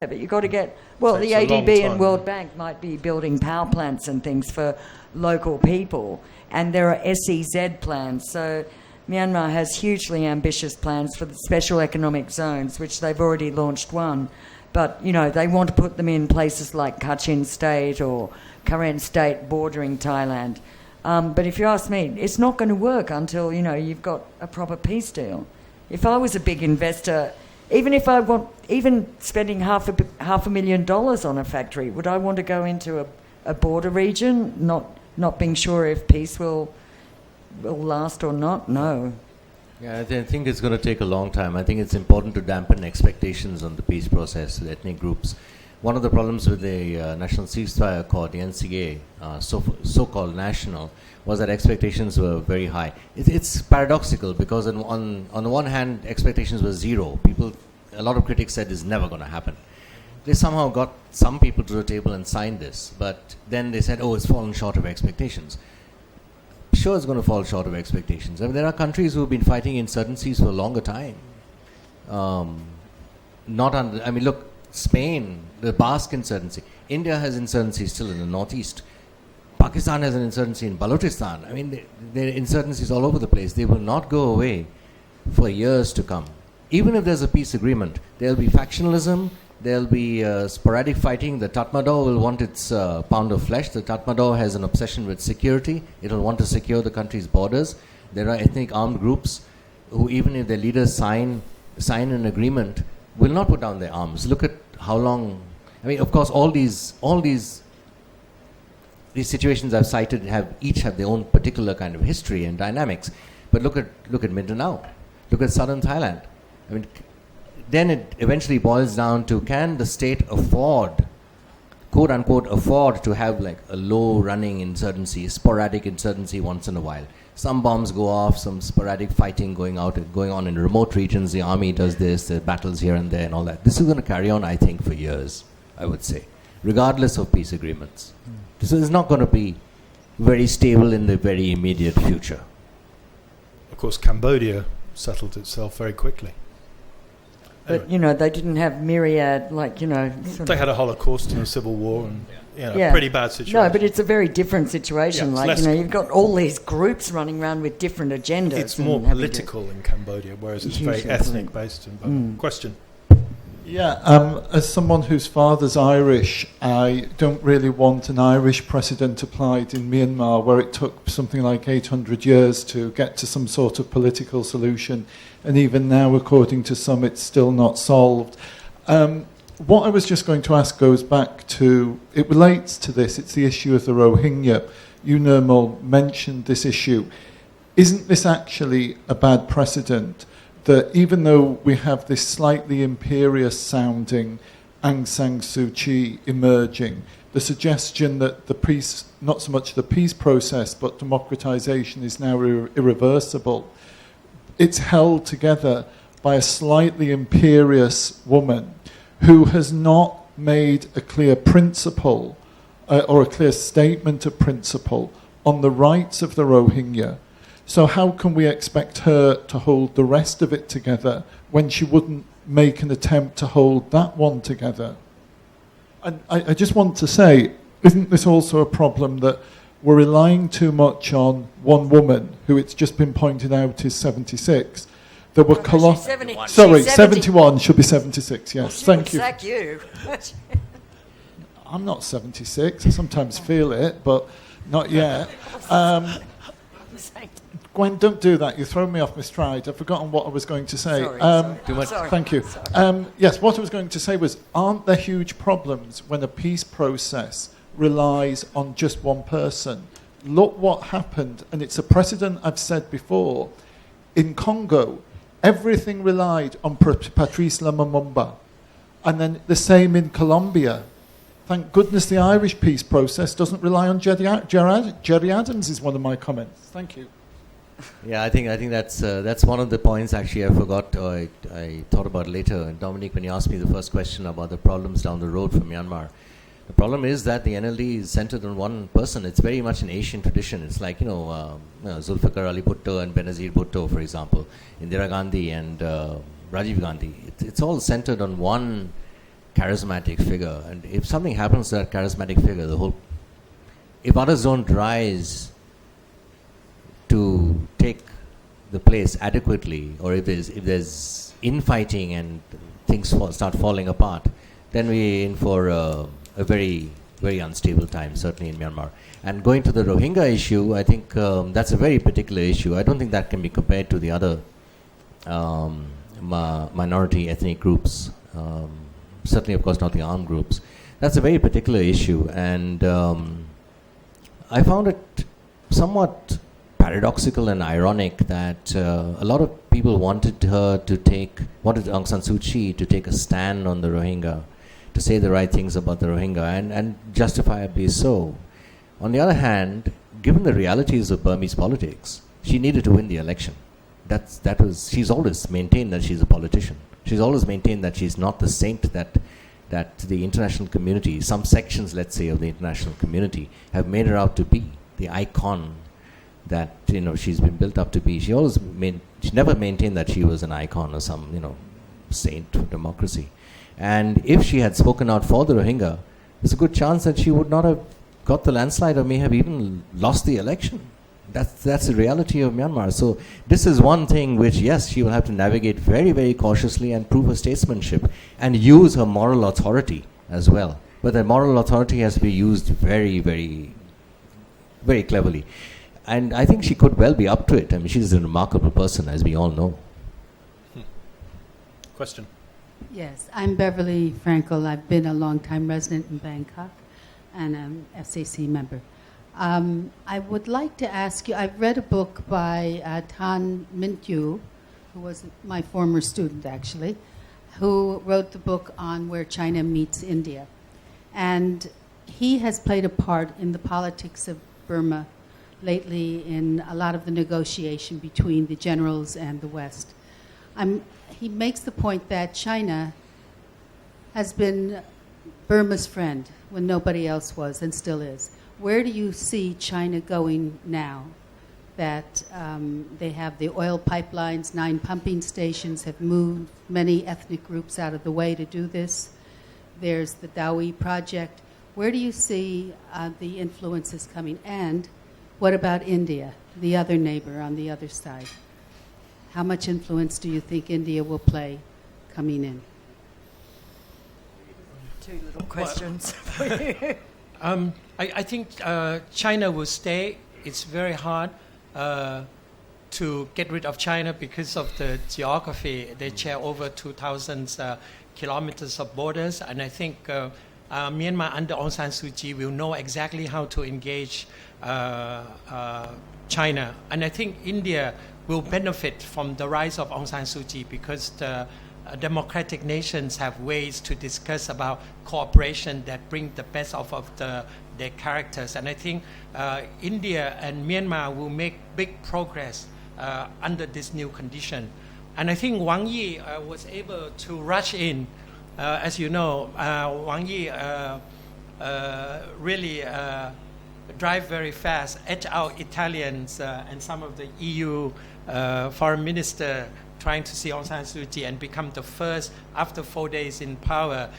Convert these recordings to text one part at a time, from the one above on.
Yeah, but you've got to get, well, the Takes a long ADB and time. World Bank might be building power plants and things for local people, and there are SEZ plans. So Myanmar has hugely ambitious plans for the special economic zones, which they've already launched one. But, you know, they want to put them in places like Kachin State or Karen State bordering Thailand. But if you ask me, it's not going to work until, you know, you've got a proper peace deal. If I was a big investor, even spending half $500,000 on a factory, would I want to go into a border region, not being sure if peace will last or not? No. Yeah, I think it's going to take a long time. I think it's important to dampen expectations on the peace process with ethnic groups. One of the problems with the National Ceasefire Accord, the NCA, so-called national, was that expectations were very high. It's paradoxical because on the one hand, expectations were zero. A lot of critics said it's never going to happen. They somehow got some people to the table and signed this, but then they said, oh, it's fallen short of expectations. Sure, it's going to fall short of expectations. I mean, there are countries who have been fighting insurgencies for a longer time. Look, Spain, the Basque insurgency. India has insurgency still in the northeast. Pakistan has an insurgency in Balochistan. I mean, there are insurgencies all over the place. They will not go away for years to come. Even if there's a peace agreement, there'll be factionalism, there'll be sporadic fighting. The Tatmadaw will want its pound of flesh. The Tatmadaw has an obsession with security. It'll want to secure the country's borders. There are ethnic armed groups who, even if their leaders sign an agreement, will not put down their arms. Look at how long. I mean, of course, all these situations I've cited each have their own particular kind of history and dynamics. But look at Mindanao. Look at southern Thailand. I mean, then it eventually boils down to, can the state afford, quote unquote, afford to have like a low running insurgency, sporadic insurgency once in a while? Some bombs go off, some sporadic fighting going on in remote regions. The army does this, the battles here and there and all that. This is going to carry on, I think, for years, I would say, regardless of peace agreements. This is not going to be very stable in the very immediate future. Of course, Cambodia settled itself very quickly. But, you know, they didn't have myriad, They had a Holocaust and a civil war and pretty bad situation. No, but it's a very different situation. Yeah, you've got all these groups running around with different agendas. It's more political in Cambodia, whereas it's very ethnic based in Burma. Question? Yeah, as someone whose father's Irish, I don't really want an Irish precedent applied in Myanmar where it took something like 800 years to get to some sort of political solution. And even now, according to some, it's still not solved. What I was just going to ask goes back to, it relates to this, it's the issue of the Rohingya. You, Nirmal, mentioned this issue. Isn't this actually a bad precedent? That even though we have this slightly imperious sounding Aung San Suu Kyi emerging, the suggestion that the peace, not so much the peace process, but democratization is now irreversible, it's held together by a slightly imperious woman who has not made a clear principle or a clear statement of principle on the rights of the Rohingya. So how can we expect her to hold the rest of it together when she wouldn't make an attempt to hold that one together? And I just want to say, isn't this also a problem that we're relying too much on one woman, who it's just been pointed out is 76? There were Sorry, 71, should be 76, yes. Well, thank you. Sack you. I'm not 76, I sometimes feel it, but not yet. Gwen, don't do that. You throw me off my stride. I've forgotten what I was going to say. Sorry. Thank you. Yes, what I was going to say was, aren't there huge problems when a peace process relies on just one person? Look what happened, and it's a precedent I've said before. In Congo, everything relied on Patrice Lumumba. And then the same in Colombia. Thank goodness the Irish peace process doesn't rely on Jerry Adams, is one of my comments. Thank you. Yeah, I think that's one of the points actually I forgot, or I thought about later. And Dominic, when you asked me the first question about the problems down the road for Myanmar, the problem is that the NLD is centered on one person. It's very much an Asian tradition. It's like, Zulfikar Ali Bhutto and Benazir Bhutto, for example, Indira Gandhi and Rajiv Gandhi. It's all centered on one charismatic figure, and if something happens to that charismatic figure, if others don't rise to take the place adequately, or if there's infighting and things start falling apart, then we're in for a very, very unstable time, certainly in Myanmar. And going to the Rohingya issue, I think that's a very particular issue. I don't think that can be compared to the other minority ethnic groups. Certainly, of course, not the armed groups. That's a very particular issue, and I found it somewhat paradoxical and ironic that a lot of people wanted Aung San Suu Kyi to take a stand on the Rohingya, to say the right things about the Rohingya, and justifiably so. On the other hand, given the realities of Burmese politics, she needed to win the election. She's always maintained that she's a politician. She's always maintained that she's not the saint that the international community, some sections, let's say, of the international community, have made her out to be, the icon that she's been built up to be. She never maintained that she was an icon or some saint of democracy. And if she had spoken out for the Rohingya, there's a good chance that she would not have got the landslide or may have even lost the election. That's the reality of Myanmar. So this is one thing which, yes, she will have to navigate very, very cautiously and prove her statesmanship and use her moral authority as well. But that moral authority has to be used very, very, very cleverly. And I think she could well be up to it. I mean, she's a remarkable person, as we all know. Question. Yes, I'm Beverly Frankel. I've been a long-time resident in Bangkok and I'm an FCC member. I would like to ask you, I've read a book by Tan Mint-yu, who was my former student actually, who wrote the book on where China meets India. And he has played a part in the politics of Burma lately in a lot of the negotiation between the generals and the West. He makes the point that China has been Burma's friend when nobody else was and still is. Where do you see China going now that they have the oil pipelines, 9 pumping stations, have moved many ethnic groups out of the way to do this? There's the Dawi project. Where do you see the influences coming? And what about India, the other neighbor on the other side? How much influence do you think India will play coming in? 2 little questions. I think China will stay. It's very hard to get rid of China because of the geography. They share over 2,000 kilometers of borders, and I think Myanmar under Aung San Suu Kyi will know exactly how to engage China. And I think India will benefit from the rise of Aung San Suu Kyi because the democratic nations have ways to discuss about cooperation that bring the best of their characters. And I think India and Myanmar will make big progress under this new condition. And I think Wang Yi was able to rush in. As you know, Wang Yi really drive very fast, edge out Italians and some of the EU foreign minister trying to see Aung San Suu Kyi and become the first, after 4 days in power,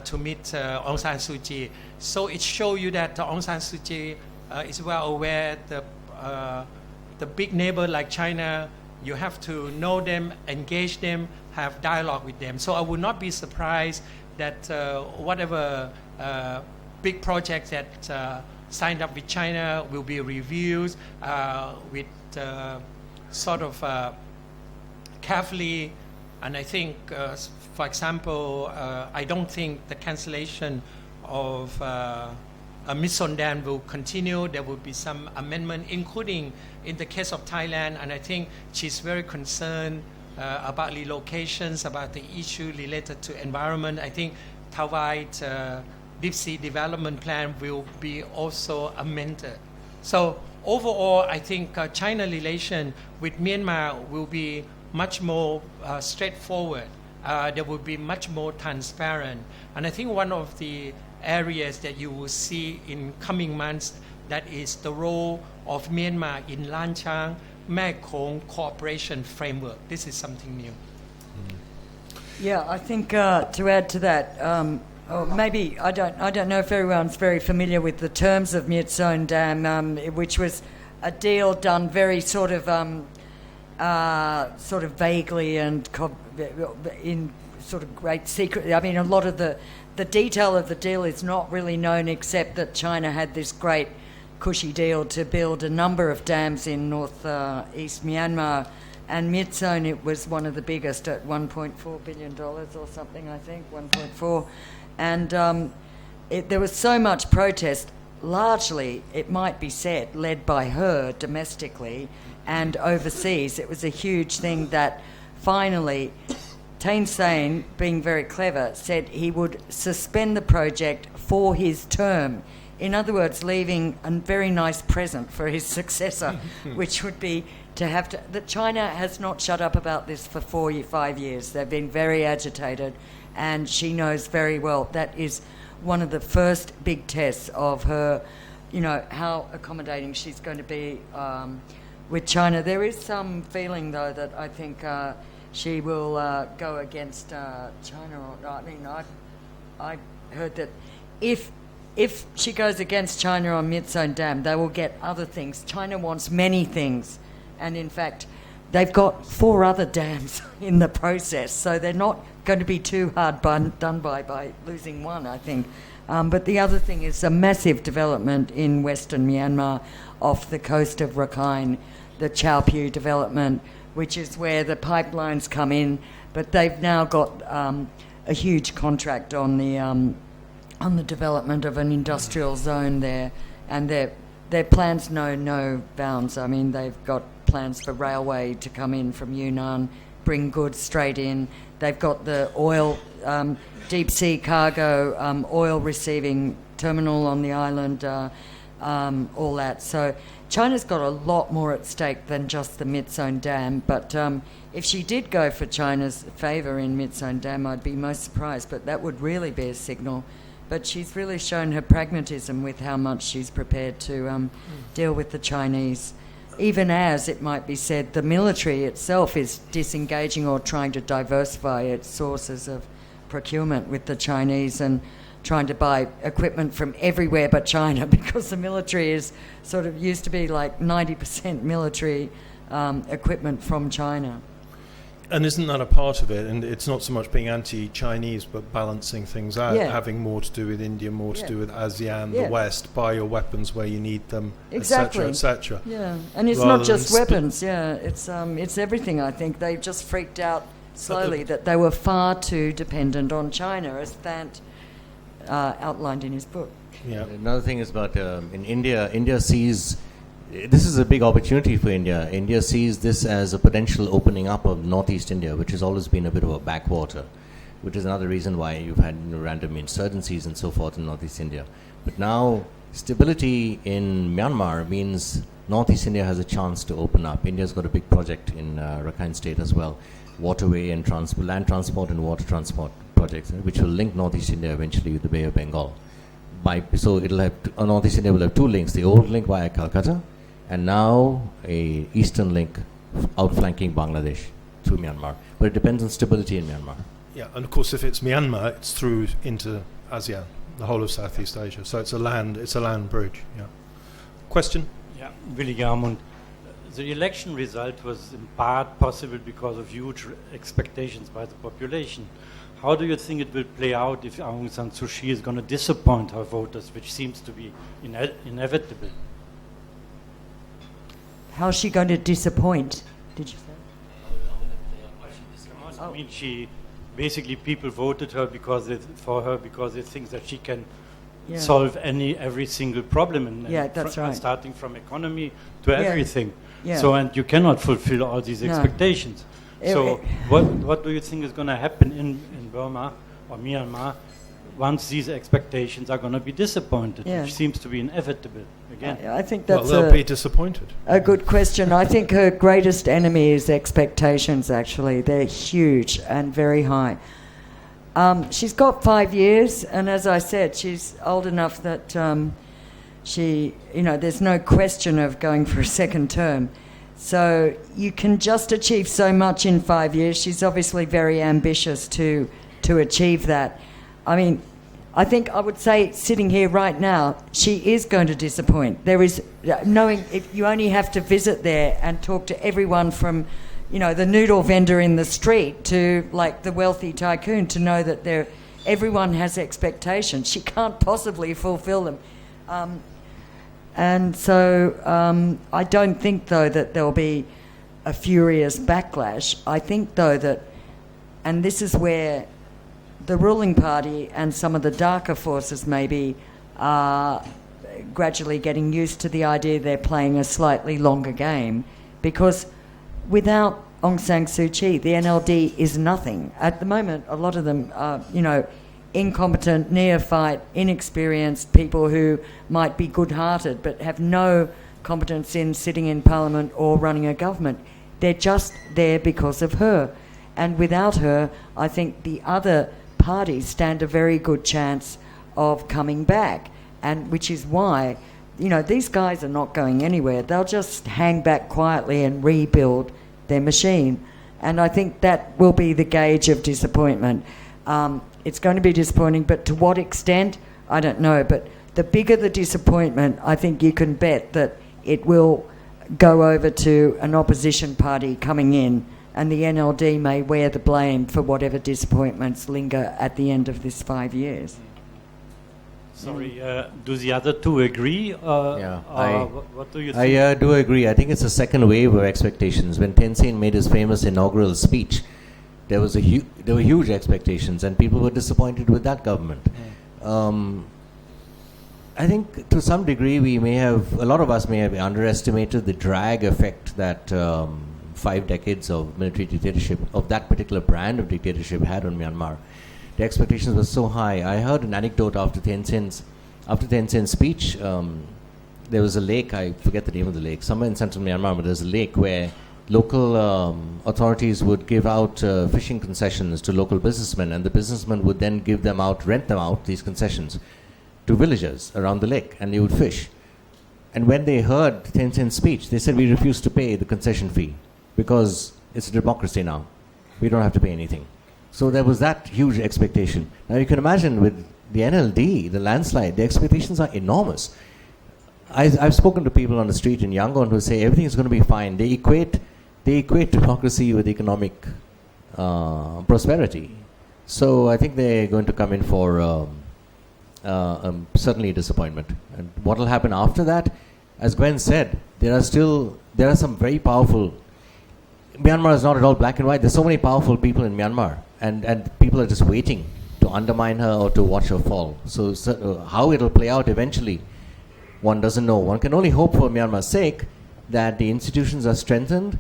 to meet Aung San Suu Kyi. So it shows you that Aung San Suu Kyi is well aware the big neighbor like China, you have to know them, engage them, have dialogue with them. So I would not be surprised that whatever big projects that signed up with China will be reviewed with sort of carefully. And I think, for example, I don't think the cancellation of Miss Sondan will continue. There will be some amendment, including in the case of Thailand. And I think she's very concerned about relocations, about the issue related to environment. I think Thawait Deep Sea Development Plan will be also amended. So overall, I think China relation with Myanmar will be much more straightforward. They will be much more transparent. And I think one of the areas that you will see in coming months, that is the role of Myanmar in Lanchang Mekong cooperation framework. This is something new. Yeah, I think to add to that, Or maybe I don't know if everyone's very familiar with the terms of Myitsone Dam, which was a deal done very sort of vaguely and in sort of great secret. I mean, a lot of the detail of the deal is not really known, except that China had this great cushy deal to build a number of dams in north-east Myanmar, and Myitsone, it was one of the biggest at $1.4 billion or something, I think, 1.4. And there was so much protest, largely, it might be said, led by her domestically and overseas. It was a huge thing that finally Thein Sein, being very clever, said he would suspend the project for his term. In other words, leaving a very nice present for his successor, which would be that China has not shut up about this for 5 years. They've been very agitated, and she knows very well that is one of the first big tests of her, how accommodating she's going to be with China. There is some feeling, though, that I think she will go against China. I mean, I heard that if she goes against China on Myitsone Dam, they will get other things. China wants many things, and in fact, they've got 4 other dams in the process, so they're not going to be too hard done by losing one, I think. But the other thing is a massive development in Western Myanmar off the coast of Rakhine, the Chao Pyu development, which is where the pipelines come in, but they've now got a huge contract on the development of an industrial zone there, and their plans know no bounds. I mean, they've got plans for railway to come in from Yunnan, bring goods straight in. They've got the oil, deep sea cargo, oil receiving terminal on the island, all that. So China's got a lot more at stake than just the Myitsone Dam, but if she did go for China's favour in Myitsone Dam, I'd be most surprised, but that would really be a signal. But she's really shown her pragmatism with how much she's prepared to deal with the Chinese, even as, it might be said, the military itself is disengaging or trying to diversify its sources of procurement with the Chinese and trying to buy equipment from everywhere but China, because the military is sort of used to be like 90% military equipment from China. And isn't that a part of it? And it's not so much being anti-Chinese, but balancing things out, having more to do with India, more to do with ASEAN, the West, buy your weapons where you need them, exactly, etc. Yeah, and it's not just weapons. It's everything. I think they just freaked out slowly that they were far too dependent on China, as Thant outlined in his book. Yeah. Another thing is about in India. India sees this is a big opportunity for India. India sees this as a potential opening up of northeast India, which has always been a bit of a backwater, which is another reason why you've had random insurgencies and so forth in northeast India. But now stability in Myanmar means northeast India has a chance to open up. India's got a big project in Rakhine State as well, waterway and land transport and water transport projects, which will link northeast India eventually with the Bay of Bengal. So it'll have northeast India will have 2 links: the old link via Calcutta, and now a eastern link outflanking Bangladesh through Myanmar. But it depends on stability in Myanmar. Yeah, and of course if it's Myanmar, it's through into ASEAN, the whole of Southeast Asia. So it's a land bridge. Yeah. Question? Yeah, Willy Garmund. The election result was in part possible because of huge expectations by the population. How do you think it will play out if Aung San Suu Kyi is going to disappoint her voters, which seems to be inevitable? How's she going to disappoint? Did you say? I mean, people voted her because they think that she can solve every single problem, that's right. Starting from economy to everything. Yeah. So, and you cannot fulfill all these expectations. So, what do you think is going to happen in Burma or Myanmar once these expectations are going to be disappointed, which seems to be inevitable again? I think that's they'll be disappointed. A good question. I think her greatest enemy is expectations, actually. They're huge and very high. She's got 5 years, and as I said, she's old enough that there's no question of going for a second term. So you can just achieve so much in 5 years. She's obviously very ambitious to achieve that. I mean, I think I would say, sitting here right now, she is going to disappoint. There is, knowing, if you only have to visit there and talk to everyone from, you know, the noodle vendor in the street to like the wealthy tycoon, to know that everyone has expectations. She can't possibly fulfill them. And so I don't think, though, that there'll be a furious backlash. I think, though, that, and this is where the ruling party and some of the darker forces maybe are gradually getting used to the idea they're playing a slightly longer game, because without Aung San Suu Kyi, the NLD is nothing. At the moment, a lot of them are, you know, incompetent, neophyte, inexperienced people who might be good-hearted but have no competence in sitting in parliament or running a government. They're just there because of her. And without her, I think the other parties stand a very good chance of coming back, and which is why, you know, these guys are not going anywhere. They'll just hang back quietly and rebuild their machine. And I think that will be the gauge of disappointment. It's going to be disappointing, but to what extent, I don't know. But the bigger the disappointment, I think you can bet that it will go over to an opposition party coming in, and the NLD may wear the blame for whatever disappointments linger at the end of this 5 years. Sorry, do the other two agree? What do you think? I do agree. I think it's a second wave of expectations. When Tenzin made his famous inaugural speech, there were huge expectations, and people were disappointed with that government. I think to some degree a lot of us may have underestimated the drag effect that 5 decades of military dictatorship, of that particular brand of dictatorship, had on Myanmar. The expectations were so high. I heard an anecdote after Tenzin speech. There was a lake, I forget the name of the lake, somewhere in central Myanmar, but there's a lake where local authorities would give out fishing concessions to local businessmen, and the businessmen would then rent them out, these concessions, to villagers around the lake, and they would fish. And when they heard Tenzin's speech, they said, we refuse to pay the concession fee because it's a democracy now. We don't have to pay anything. So there was that huge expectation. Now you can imagine with the NLD, the landslide, the expectations are enormous. I've spoken to people on the street in Yangon who say everything is going to be fine. They equate democracy with economic prosperity. So I think they're going to come in for certainly disappointment. And what will happen after that? As Gwen said, there are some very powerful. Myanmar is not at all black and white. There's so many powerful people in Myanmar, and people are just waiting to undermine her or to watch her fall. So how it'll play out eventually, one doesn't know. One can only hope for Myanmar's sake that the institutions are strengthened,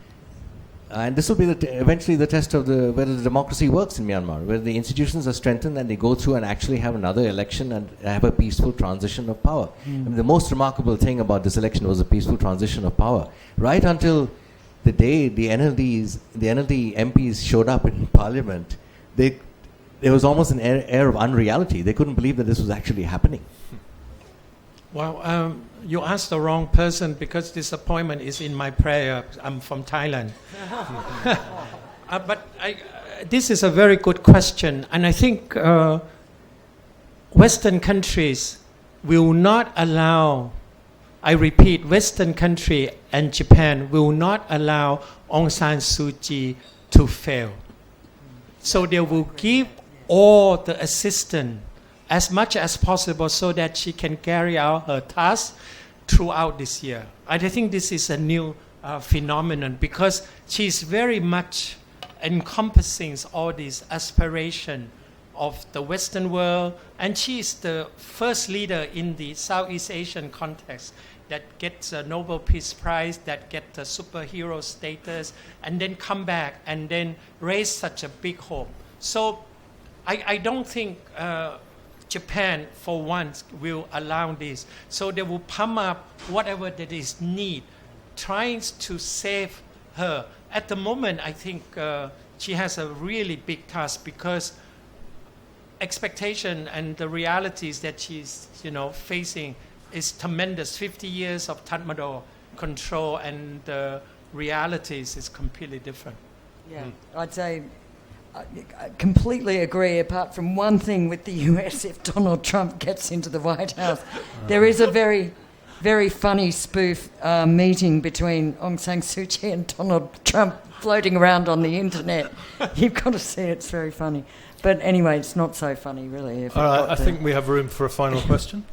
and this will be eventually the test of whether the democracy works in Myanmar, whether the institutions are strengthened and they go through and actually have another election and have a peaceful transition of power. I mean, the most remarkable thing about this election was a peaceful transition of power. Right until the day the NLD MPs showed up in Parliament, there was almost an air of unreality. They couldn't believe that this was actually happening. Well, you asked the wrong person, because disappointment is in my prayer. I'm from Thailand. But this is a very good question. And I think Western countries will not allow, I repeat, Western country and Japan will not allow Aung San Suu Kyi to fail. So they will give all the assistance as much as possible so that she can carry out her task throughout this year. I think this is a new phenomenon, because she's very much encompassing all these aspirations of the Western world, and she's the first leader in the Southeast Asian context that gets a Nobel Peace Prize, that gets the superhero status, and then come back and then raise such a big hope. So I don't think Japan, for once, will allow this. So they will pump up whatever that is need, trying to save her. At the moment, I think she has a really big task, because expectation and the realities that she's facing is tremendous. 50 years of Tatmadaw control, and the realities is completely different. Yeah, I'd say I completely agree, apart from one thing with the US. If Donald Trump gets into the White House, there is a very, very funny spoof meeting between Aung San Suu Kyi and Donald Trump floating around on the internet. You've got to see it, it's very funny. But anyway, it's not so funny, really. All right, I think we have room for a final question.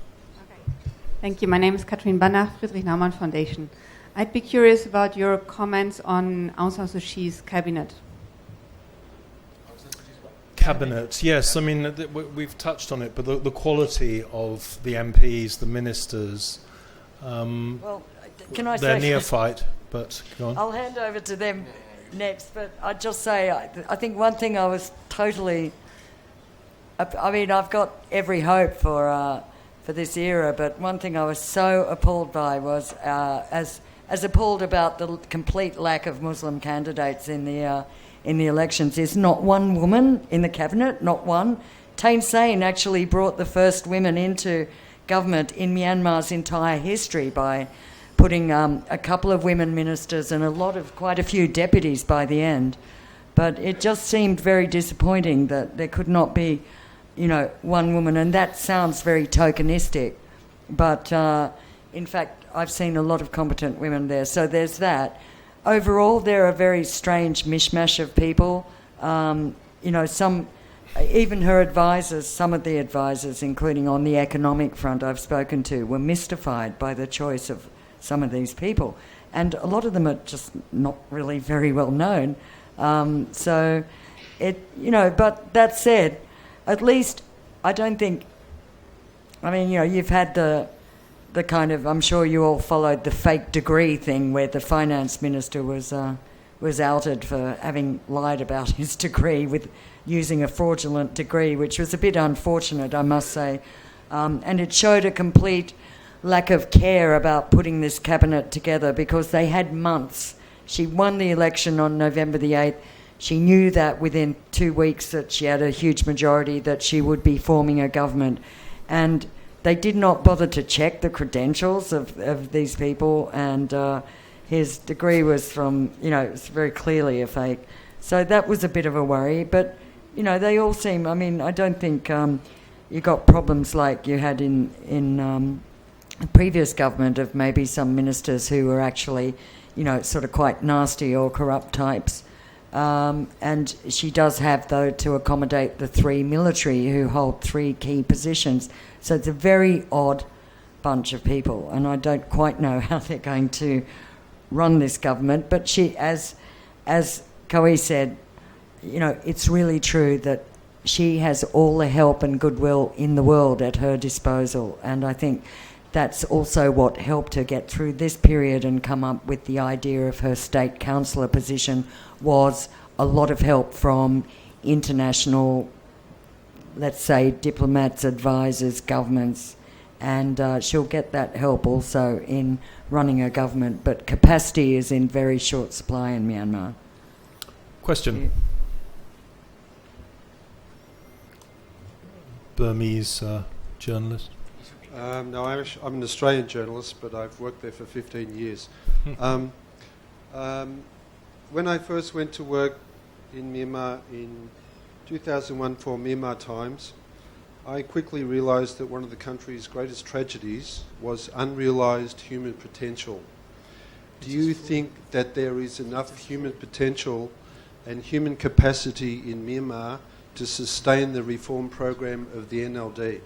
Thank you. My name is Katrin Banach, Friedrich Naumann Foundation. I'd be curious about your comments on Aung San Suu Kyi's cabinet. Cabinet, yes. I mean, we've touched on it, but the quality of the MPs, the ministers, well, can I they're say neophyte, but go on. I'll hand over to them next, but I'd just say I think one thing I was totally... I mean, I've got every hope for this era, but one thing I was so appalled by was as appalled about the complete lack of Muslim candidates in the elections is not one woman in the cabinet, not one. Thein Sein actually brought the first women into government in Myanmar's entire history by putting a couple of women ministers and quite a few deputies by the end. But it just seemed very disappointing that there could not be, one woman, and that sounds very tokenistic. But in fact, I've seen a lot of competent women there, so there's that. Overall, they're a very strange mishmash of people. Even her advisors, some of the advisors, including on the economic front I've spoken to, were mystified by the choice of some of these people. And a lot of them are just not really very well known. But that said, at least I don't think, you've had the kind of, I'm sure you all followed the fake degree thing where the finance minister was outed for having lied about his degree with using a fraudulent degree, which was a bit unfortunate, I must say. And it showed a complete lack of care about putting this cabinet together because they had months. She won the election on November the 8th. She knew that within 2 weeks that she had a huge majority that she would be forming a government. And they did not bother to check the credentials of these people, and his degree was from, it was very clearly a fake. So that was a bit of a worry. But, they all seem, I don't think you got problems like you had in the previous government of maybe some ministers who were actually, sort of quite nasty or corrupt types. And she does have, though, to accommodate the 3 military who hold 3 key positions. So it's a very odd bunch of people, and I don't quite know how they're going to run this government. But she, as Koei said, it's really true that she has all the help and goodwill in the world at her disposal, and I think that's also what helped her get through this period and come up with the idea of her state councillor position was a lot of help from international, let's say, diplomats, advisors, governments, and she'll get that help also in running a government. But capacity is in very short supply in Myanmar. Question. Burmese journalist. No, I'm an Australian journalist, but I've worked there for 15 years. When I first went to work in Myanmar in 2001 for Myanmar Times, I quickly realised that one of the country's greatest tragedies was unrealised human potential. Do you think that there is enough human potential and human capacity in Myanmar to sustain the reform program of the NLD?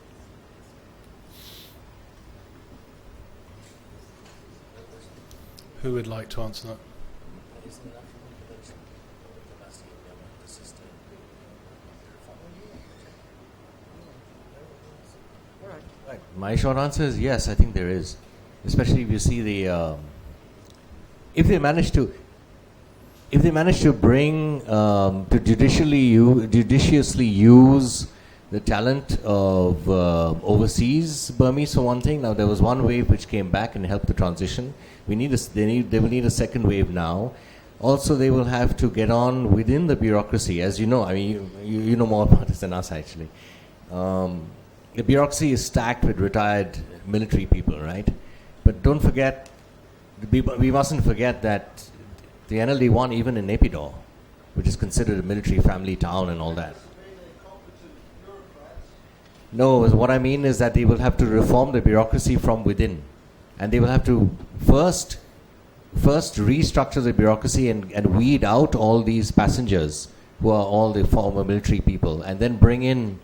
Who would like to answer that? My short answer is yes, I think there is. Especially if you see the if they manage to bring to judiciously use the talent of overseas Burmese for one thing. Now there was one wave which came back and helped the transition. They will need a second wave now. Also, they will have to get on within the bureaucracy, as you know. You know more about this than us actually. The bureaucracy is stacked with retired military people, right? But don't forget, we mustn't forget that the NLD won even in Naypyidaw, which is considered a military family town and all that. No, what I mean is that they will have to reform the bureaucracy from within. And they will have to first restructure the bureaucracy and weed out all these passengers who are all the former military people, and then bring in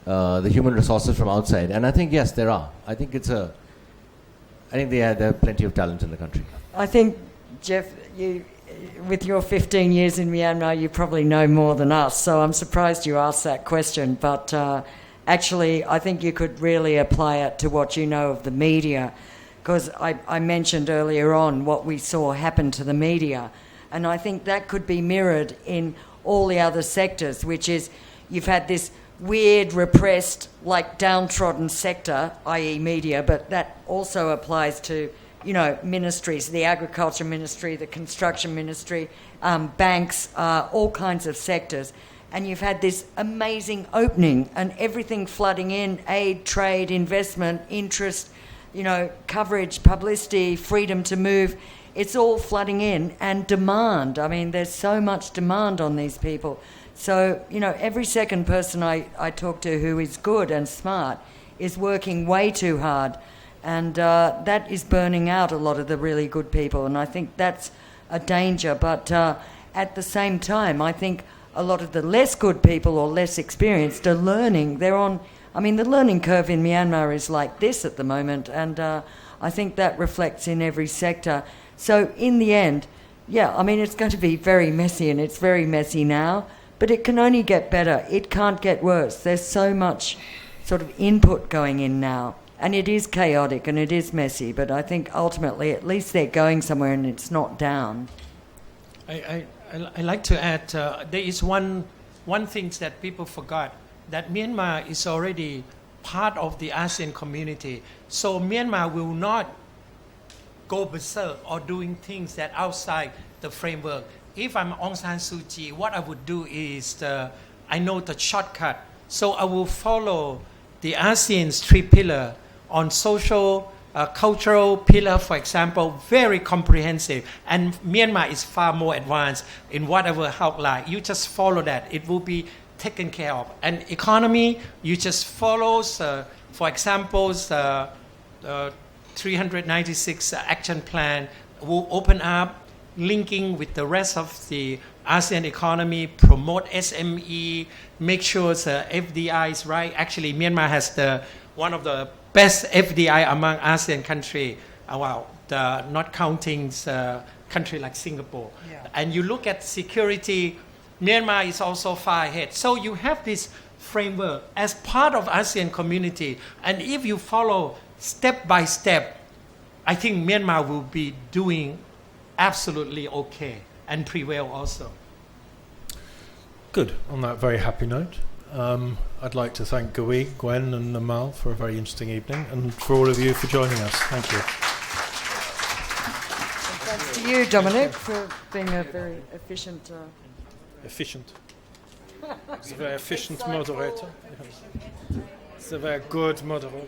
the human resources from outside. And I think, yes, there are. I think there are plenty of talent in the country. I think, Jeff, you, with your 15 years in Myanmar, you probably know more than us, so I'm surprised you asked that question. But actually, I think you could really apply it to what you know of the media, because I mentioned earlier on what we saw happen to the media, and I think that could be mirrored in all the other sectors, which is you've had this weird, repressed, like downtrodden sector, i.e. media, but that also applies to, you know, ministries, the agriculture ministry, the construction ministry, banks, all kinds of sectors. And you've had this amazing opening and everything flooding in, aid, trade, investment, interest, you know, coverage, publicity, freedom to move. It's all flooding in, and demand. I mean, there's so much demand on these people. So, you know, every second person I talk to who is good and smart is working way too hard. And that is burning out a lot of the really good people. And I think that's a danger. But at the same time, I think a lot of the less good people or less experienced are learning. The learning curve in Myanmar is like this at the moment. And I think that reflects in every sector. So in the end, yeah, I mean, it's going to be very messy, and it's very messy now, but it can only get better. It can't get worse. There's so much sort of input going in now, and it is chaotic and it is messy, but I think ultimately at least they're going somewhere and it's not down. I like to add, there is one thing that people forgot, that Myanmar is already part of the ASEAN community. So Myanmar will not go berserk or doing things that outside the framework. If I'm Aung San Suu Kyi, what I would do is I know the shortcut. So I will follow the ASEAN's 3 pillars on social, cultural pillar, for example, very comprehensive. And Myanmar is far more advanced in whatever outline. You just follow that. It will be taken care of. And economy, you just follow, for example, 396 action plan will open up, linking with the rest of the ASEAN economy, promote SME, make sure the FDI is right. Actually, Myanmar has one of the best FDI among ASEAN countries, not counting country like Singapore. Yeah. And you look at security, Myanmar is also far ahead. So you have this framework as part of ASEAN community, and if you follow step by step, I think Myanmar will be doing absolutely okay and prevail also. Good. On that very happy note, I'd like to thank Gwen and Namal for a very interesting evening, and for all of you for joining us. Thank you. Thanks to you, Dominic, for being a very efficient... Efficient. He's a very efficient moderator. He's a very good moderator.